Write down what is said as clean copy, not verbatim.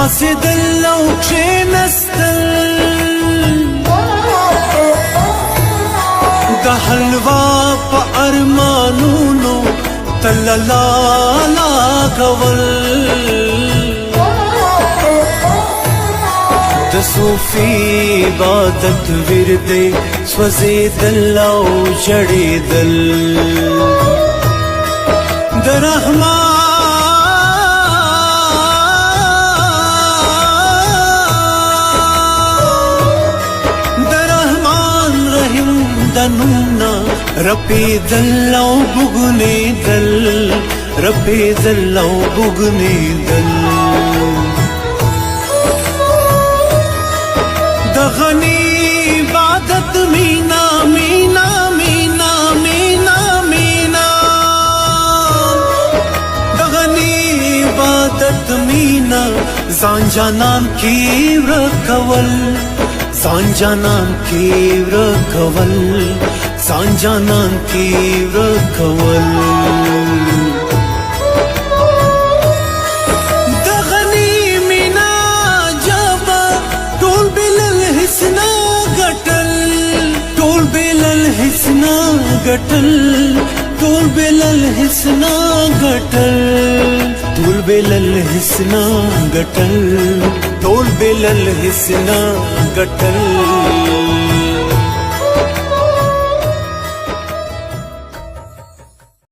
پاسېدل او کښېنستل د حلوا په ارمانونو تللالا کول د صوفي عبادت ورد سوځېدل او ژړېدل د رحمان رحیم د نومنا رپېدل او بوږنېدل رپېدل او بوږنېدل د غني عبادت مینا مینا مینا مینا مینا د غني عبادت مینا ځان جانان کی ورکول ځان جانان کی ورکول ځان جانان کی ورکول د غني مینا جبا ټول بلل حسنا غټل ټول بلل حسنا غټل ټول بلل حسنا غټل ټول بلل حسنا غټل ټول بلل حسنا غټل